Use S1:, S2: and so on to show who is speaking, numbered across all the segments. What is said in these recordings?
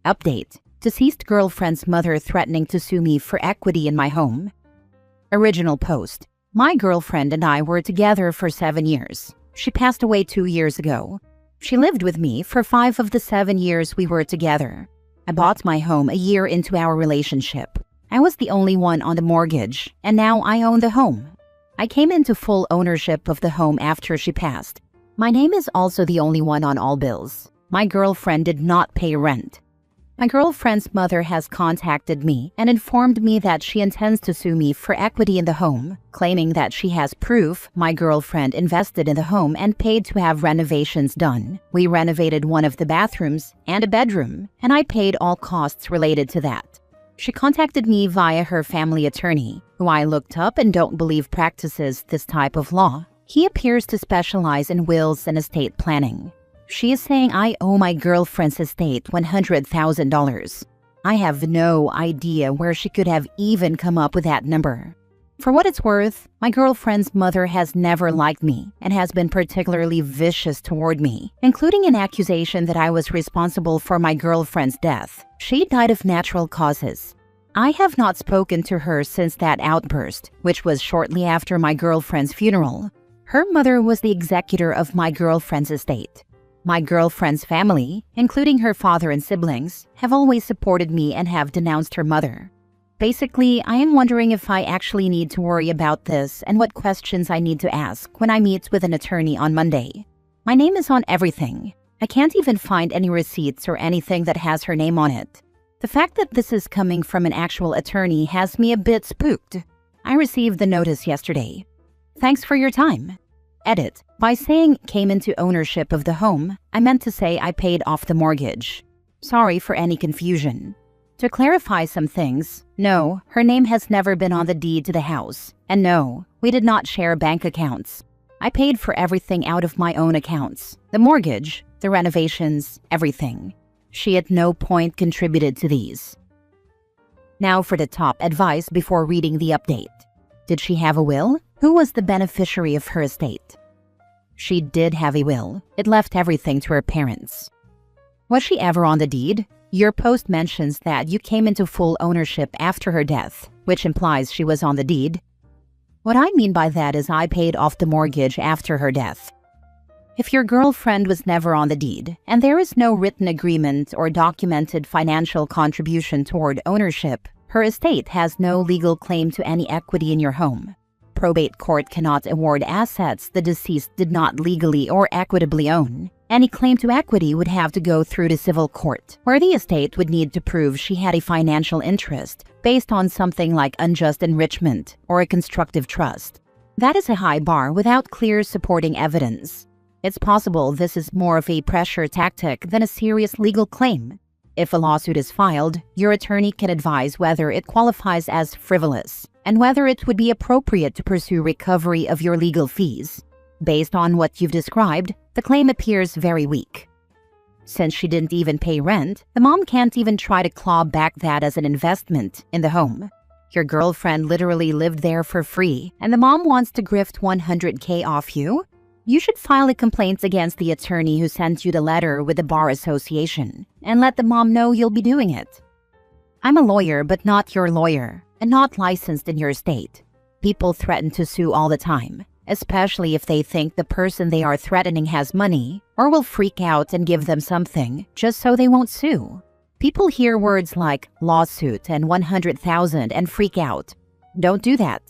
S1: Update: deceased girlfriend's mother threatening to sue me for equity in my home. Original post: my girlfriend and I were together for 7 years. She passed away 2 years ago. She lived with me for 5 of the 7 years we were together. I bought my home a year into our relationship. I was the only one on the mortgage, and now I own the home. I came into full ownership of the home after she passed. My name is also the only one on all bills. My girlfriend did not pay rent. My girlfriend's mother has contacted me and informed me that she intends to sue me for equity in the home, claiming that she has proof my girlfriend invested in the home and paid to have renovations done. We renovated one of the bathrooms and a bedroom, and I paid all costs related to that. She contacted me via her family attorney, who I looked up and don't believe practices this type of law. He appears to specialize in wills and estate planning. She is saying I owe my girlfriend's estate $100,000. I have no idea where she could have even come up with that number. For what it's worth, my girlfriend's mother has never liked me and has been particularly vicious toward me, including an accusation that I was responsible for my girlfriend's death. She died of natural causes. I have not spoken to her since that outburst, which was shortly after my girlfriend's funeral. Her mother was the executor of my girlfriend's estate. My girlfriend's family, including her father and siblings, have always supported me and have denounced her mother. Basically, I am wondering if I actually need to worry about this and what questions I need to ask when I meet with an attorney on Monday. My name is on everything. I can't even find any receipts or anything that has her name on it. The fact that this is coming from an actual attorney has me a bit spooked. I received the notice yesterday. Thanks for your time. Edit: by saying came into ownership of the home, I meant to say I paid off the mortgage. Sorry for any confusion. To clarify some things, no, her name has never been on the deed to the house. And no, we did not share bank accounts. I paid for everything out of my own accounts. The mortgage, the renovations, everything. She at no point contributed to these. Now for the top advice before reading the update. Did she have a will? Who was the beneficiary of her estate? She did have a will. It left everything to her parents. Was she ever on the deed? Your post mentions that you came into full ownership after her death, which implies she was on the deed. What I mean by that is I paid off the mortgage after her death. If your girlfriend was never on the deed, and there is no written agreement or documented financial contribution toward ownership, her estate has no legal claim to any equity in your home. Probate court cannot award assets the deceased did not legally or equitably own. Any claim to equity would have to go through the civil court, where the estate would need to prove she had a financial interest based on something like unjust enrichment or a constructive trust. That is a high bar without clear supporting evidence. It's possible this is more of a pressure tactic than a serious legal claim. If a lawsuit is filed, your attorney can advise whether it qualifies as frivolous and whether it would be appropriate to pursue recovery of your legal fees. Based on what you've described, the claim appears very weak. Since she didn't even pay rent, the mom can't even try to claw back that as an investment in the home. Your girlfriend literally lived there for free, and the mom wants to grift $100K off you? You should file a complaint against the attorney who sent you the letter with the Bar Association and let the mom know you'll be doing it. I'm a lawyer, but not your lawyer, and not licensed in your state. People threaten to sue all the time, especially if they think the person they are threatening has money or will freak out and give them something just so they won't sue. People hear words like lawsuit and 100,000 and freak out. Don't do that.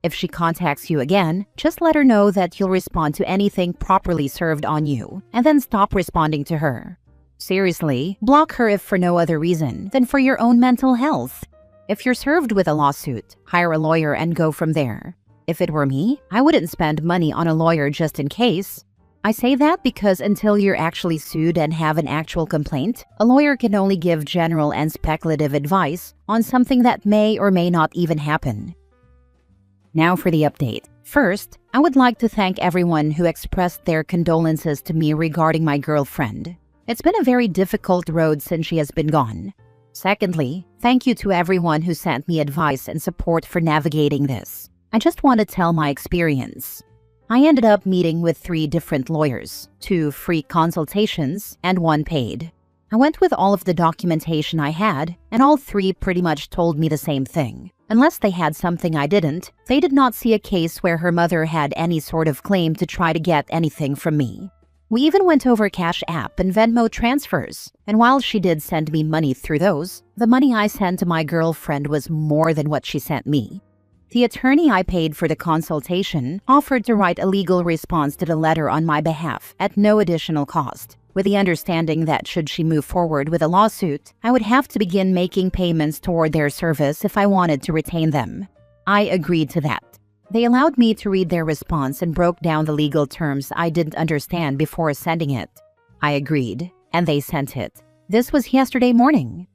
S1: If she contacts you again, just let her know that you'll respond to anything properly served on you, and then stop responding to her. Seriously, block her if for no other reason than for your own mental health. If you're served with a lawsuit, hire a lawyer and go from there. If it were me, I wouldn't spend money on a lawyer just in case. I say that because until you're actually sued and have an actual complaint, a lawyer can only give general and speculative advice on something that may or may not even happen. Now for the update. First, I would like to thank everyone who expressed their condolences to me regarding my girlfriend. It's been a very difficult road since she has been gone. Secondly, thank you to everyone who sent me advice and support for navigating this. I just want to tell my experience. I ended up meeting with 3 different lawyers, 2 free consultations and 1 paid. I went with all of the documentation I had, and all three pretty much told me the same thing. Unless they had something I didn't, they did not see a case where her mother had any sort of claim to try to get anything from me. We even went over Cash App and Venmo transfers, and while she did send me money through those, the money I sent to my girlfriend was more than what she sent me. The attorney I paid for the consultation offered to write a legal response to the letter on my behalf at no additional cost, with the understanding that should she move forward with a lawsuit, I would have to begin making payments toward their service if I wanted to retain them. I agreed to that. They allowed me to read their response and broke down the legal terms I didn't understand before sending it. I agreed, and they sent it. This was yesterday morning.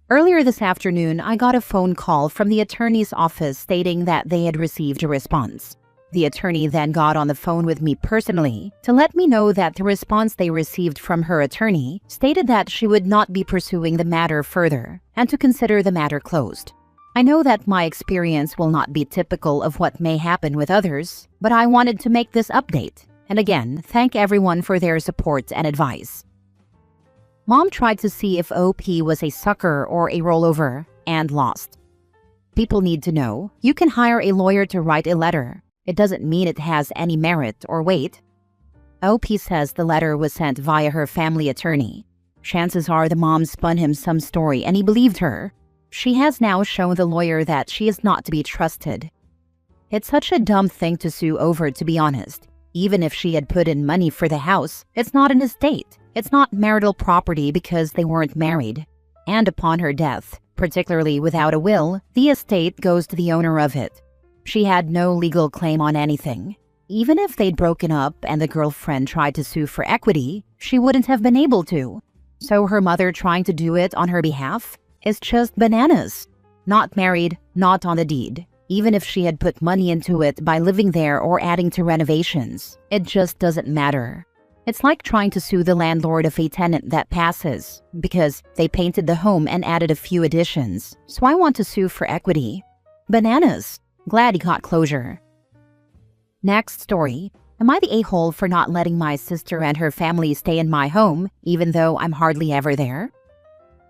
S1: Earlier this afternoon, I got a phone call from the attorney's office stating that they had received a response. The attorney then got on the phone with me personally to let me know that the response they received from her attorney stated that she would not be pursuing the matter further and to consider the matter closed. I know that my experience will not be typical of what may happen with others, but I wanted to make this update, and again, thank everyone for their support and advice. Mom tried to see if OP was a sucker or a rollover, and lost. People need to know, you can hire a lawyer to write a letter. It doesn't mean it has any merit or weight. OP says the letter was sent via her family attorney. Chances are the mom spun him some story and he believed her. She has now shown the lawyer that she is not to be trusted. It's such a dumb thing to sue over, to be honest. Even if she had put in money for the house, it's not an estate. It's not marital property because they weren't married. And upon her death, particularly without a will, the estate goes to the owner of it. She had no legal claim on anything. Even if they'd broken up and the girlfriend tried to sue for equity, she wouldn't have been able to. So her mother trying to do it on her behalf is just bananas. Not married, not on the deed. Even if she had put money into it by living there or adding to renovations, it just doesn't matter. It's like trying to sue the landlord of a tenant that passes because they painted the home and added a few additions. So I want to sue for equity. Bananas. Glad he got closure. Next story. Am I the a-hole for not letting my sister and her family stay in my home, even though I'm hardly ever there?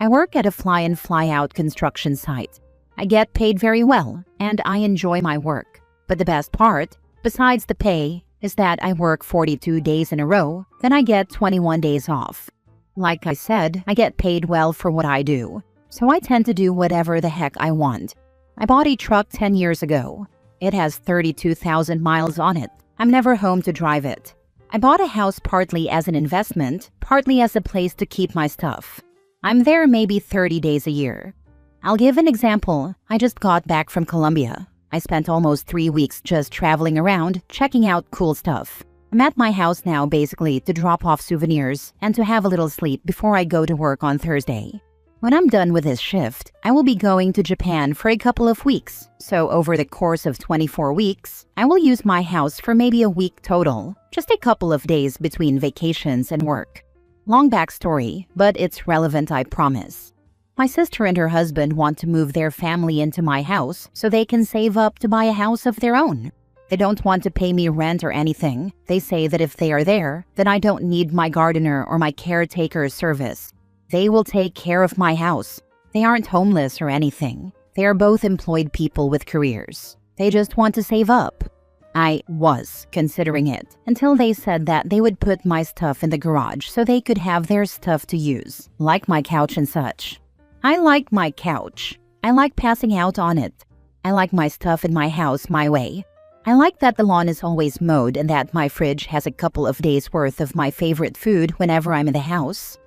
S1: I work at a fly-in fly-out construction site. I get paid very well, and I enjoy my work. But the best part, besides the pay, is that I work 42 days in a row, then I get 21 days off. Like I said, I get paid well for what I do, so I tend to do whatever the heck I want. I bought a truck 10 years ago. It has 32,000 miles on it. I'm never home to drive it. I bought a house partly as an investment, partly as a place to keep my stuff. I'm there maybe 30 days a year. I'll give an example. I just got back from Colombia. I spent almost 3 weeks just traveling around, checking out cool stuff. I'm at my house now basically to drop off souvenirs and to have a little sleep before I go to work on Thursday. When I'm done with this shift, I will be going to Japan for a couple of weeks. So over the course of 24 weeks, I will use my house for maybe a week total. Just a couple of days between vacations and work. Long backstory, but it's relevant, I promise. My sister and her husband want to move their family into my house so they can save up to buy a house of their own. They don't want to pay me rent or anything. They say that if they are there, then I don't need my gardener or my caretaker service. They will take care of my house. They aren't homeless or anything. They are both employed people with careers. They just want to save up. I was considering it until they said that they would put my stuff in the garage so they could have their stuff to use, like my couch and such. I like my couch. I like passing out on it. I like my stuff in my house my way. I like that the lawn is always mowed and that my fridge has a couple of days worth of my favorite food whenever I'm in the house.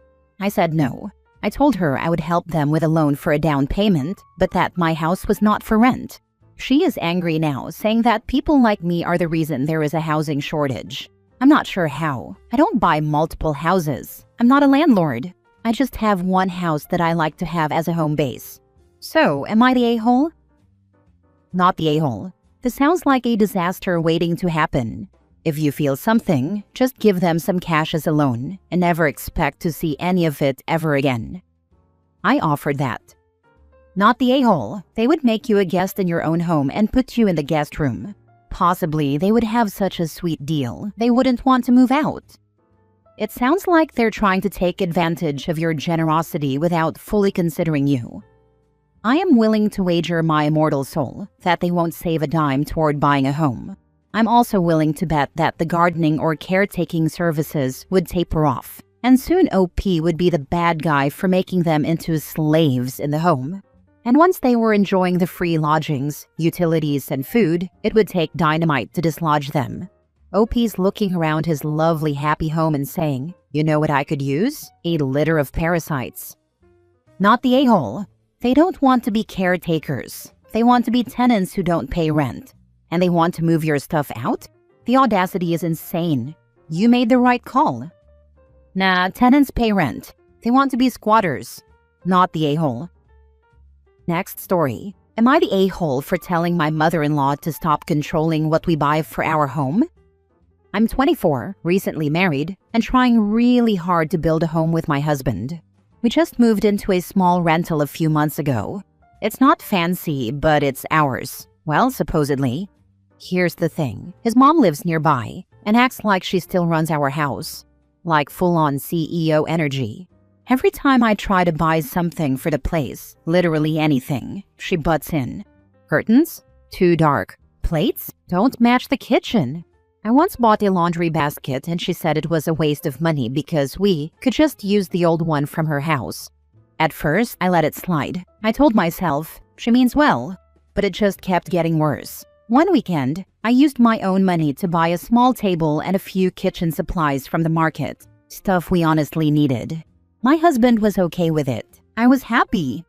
S1: I said no. I told her I would help them with a loan for a down payment, but that my house was not for rent. She is angry now, saying that people like me are the reason there is a housing shortage. I'm not sure how. I don't buy multiple houses. I'm not a landlord. I just have one house that I like to have as a home base. So, am I the a-hole? Not the a-hole. This sounds like a disaster waiting to happen. If you feel something, just give them some cash as a loan and never expect to see any of it ever again. I offered that. Not the a-hole. They would make you a guest in your own home and put you in the guest room. Possibly, they would have such a sweet deal, they wouldn't want to move out. It sounds like they're trying to take advantage of your generosity without fully considering you. I am willing to wager my immortal soul that they won't save a dime toward buying a home. I'm also willing to bet that the gardening or caretaking services would taper off, and soon OP would be the bad guy for making them into slaves in the home. And once they were enjoying the free lodgings, utilities, and food, it would take dynamite to dislodge them. OP's looking around his lovely happy home and saying, "You know what I could use? A litter of parasites." Not the a-hole. They don't want to be caretakers. They want to be tenants who don't pay rent. And they want to move your stuff out? The audacity is insane. You made the right call. Nah, tenants pay rent. They want to be squatters. Not the a-hole. Next story. Am I the a-hole for telling my mother-in-law to stop controlling what we buy for our home? I'm 24, recently married, and trying really hard to build a home with my husband. We just moved into a small rental a few months ago. It's not fancy, but it's ours. Well, supposedly. Here's the thing. His mom lives nearby and acts like she still runs our house. Like full-on CEO energy. Every time I try to buy something for the place, literally anything, she butts in. Curtains? Too dark. Plates? Don't match the kitchen. I once bought a laundry basket and she said it was a waste of money because we could just use the old one from her house. At first, I let it slide. I told myself, she means well, but it just kept getting worse. One weekend, I used my own money to buy a small table and a few kitchen supplies from the market. Stuff we honestly needed. My husband was okay with it. I was happy.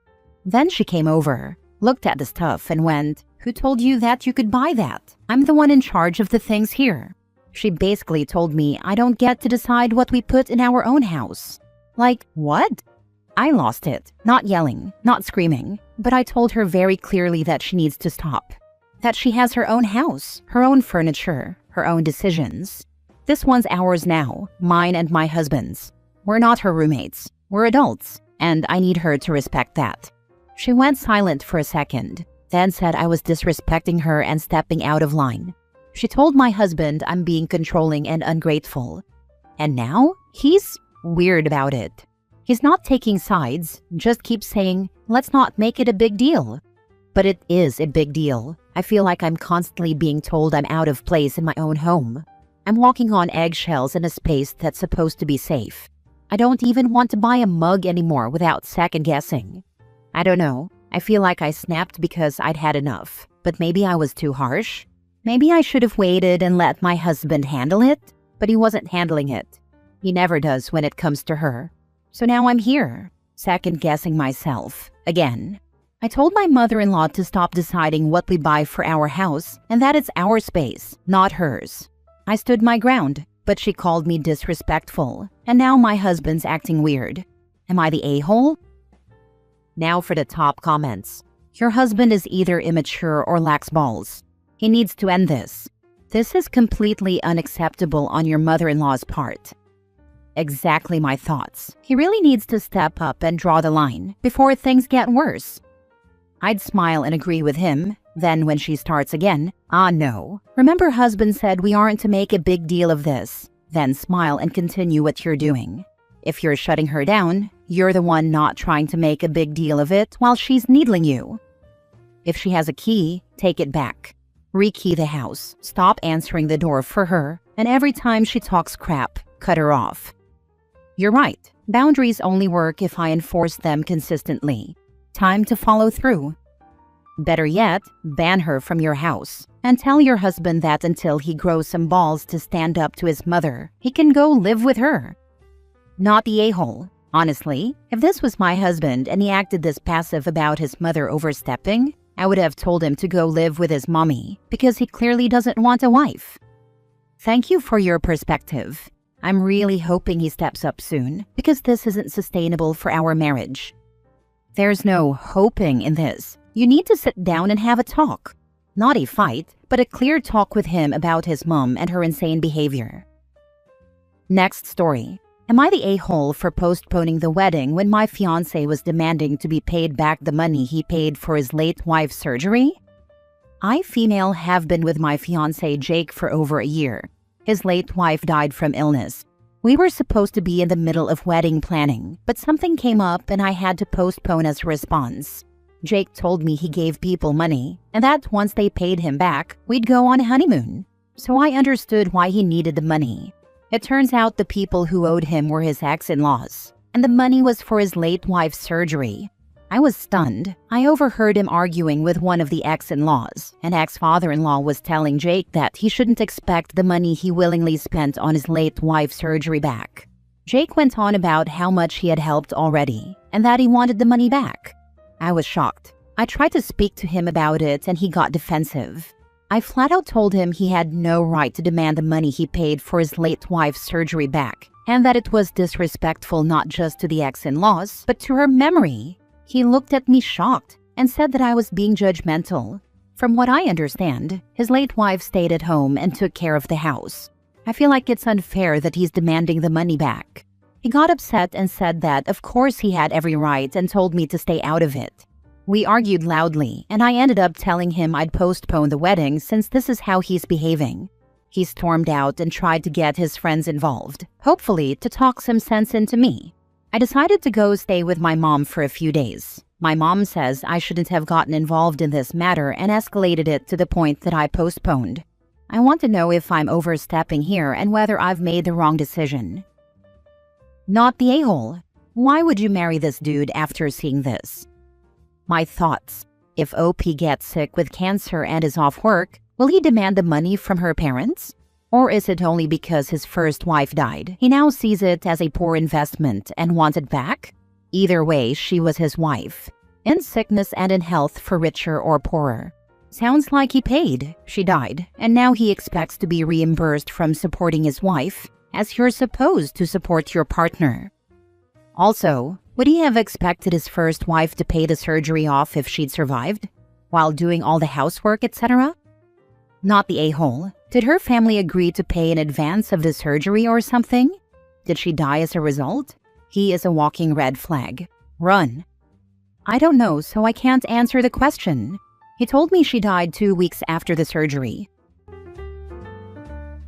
S1: Then she came over, looked at the stuff and went, "Who told you that you could buy that? I'm the one in charge of the things here." She basically told me I don't get to decide what we put in our own house. Like, what? I lost it. Not yelling, not screaming, but I told her very clearly that she needs to stop. That she has her own house, her own furniture, her own decisions. This one's ours now, mine and my husband's. We're not her roommates. We're adults, and I need her to respect that. She went silent for a second, then said I was disrespecting her and stepping out of line. She told my husband I'm being controlling and ungrateful. And now, he's weird about it. He's not taking sides, just keeps saying, "Let's not make it a big deal." But it is a big deal. I feel like I'm constantly being told I'm out of place in my own home. I'm walking on eggshells in a space that's supposed to be safe. I don't even want to buy a mug anymore without second-guessing. I don't know. I feel like I snapped because I'd had enough. But maybe I was too harsh. Maybe I should have waited and let my husband handle it. But he wasn't handling it. He never does when it comes to her. So now I'm here, second-guessing myself, again. I told my mother-in-law to stop deciding what we buy for our house and that it's our space, not hers. I stood my ground, but she called me disrespectful, and now my husband's acting weird. Am I the a-hole? Now for the top comments. Your husband is either immature or lacks balls. He needs to end this. This is completely unacceptable on your mother-in-law's part. Exactly my thoughts. He really needs to step up and draw the line before things get worse. I'd smile and agree with him. Then when she starts again, "Ah, no. Remember husband said we aren't to make a big deal of this." Then smile and continue what you're doing. If you're shutting her down, you're the one not trying to make a big deal of it while she's needling you. If she has a key, take it back. Rekey the house. Stop answering the door for her. And every time she talks crap, cut her off. You're right. Boundaries only work if I enforce them consistently. Time to follow through. Better yet, ban her from your house and tell your husband that until he grows some balls to stand up to his mother, he can go live with her. Not the a-hole. Honestly, if this was my husband and he acted this passive about his mother overstepping, I would have told him to go live with his mommy because he clearly doesn't want a wife. Thank you for your perspective. I'm really hoping he steps up soon because this isn't sustainable for our marriage. There's no hoping in this. You need to sit down and have a talk. Not a fight, but a clear talk with him about his mom and her insane behavior. Next story. Am I the a-hole for postponing the wedding when my fiancé was demanding to be paid back the money he paid for his late wife's surgery? I, female, have been with my fiancé Jake for over a year. His late wife died from illness. We were supposed to be in the middle of wedding planning, but something came up and I had to postpone as a response. Jake told me he gave people money, and that once they paid him back, we'd go on a honeymoon. So I understood why he needed the money. It turns out the people who owed him were his ex-in-laws, and the money was for his late wife's surgery. I was stunned. I overheard him arguing with one of the ex-in-laws, and ex-father-in-law was telling Jake that he shouldn't expect the money he willingly spent on his late wife's surgery back. Jake went on about how much he had helped already, and that he wanted the money back. I was shocked. I tried to speak to him about it, and he got defensive. I flat out told him he had no right to demand the money he paid for his late wife's surgery back, and that it was disrespectful not just to the ex-in-laws, but to her memory. He looked at me shocked and said that I was being judgmental. From what I understand, his late wife stayed at home and took care of the house. I feel like it's unfair that he's demanding the money back. He got upset and said that of course he had every right and told me to stay out of it. We argued loudly, and I ended up telling him I'd postpone the wedding since this is how he's behaving. He stormed out and tried to get his friends involved, hopefully to talk some sense into me. I decided to go stay with my mom for a few days. My mom says I shouldn't have gotten involved in this matter and escalated it to the point that I postponed. I want to know if I'm overstepping here and whether I've made the wrong decision. Not the a-hole. Why would you marry this dude after seeing this? My thoughts. If OP gets sick with cancer and is off work, will he demand the money from her parents? Or is it only because his first wife died? He now sees it as a poor investment and wants it back? Either way, she was his wife. In sickness and in health, for richer or poorer. Sounds like he paid. She died, and now he expects to be reimbursed from supporting his wife, as you're supposed to support your partner. Also, would he have expected his first wife to pay the surgery off if she'd survived, while doing all the housework, etc.? Not the a-hole. Did her family agree to pay in advance of the surgery or something? Did she die as a result? He is a walking red flag. Run. I don't know, so I can't answer the question. He told me she died 2 weeks after the surgery.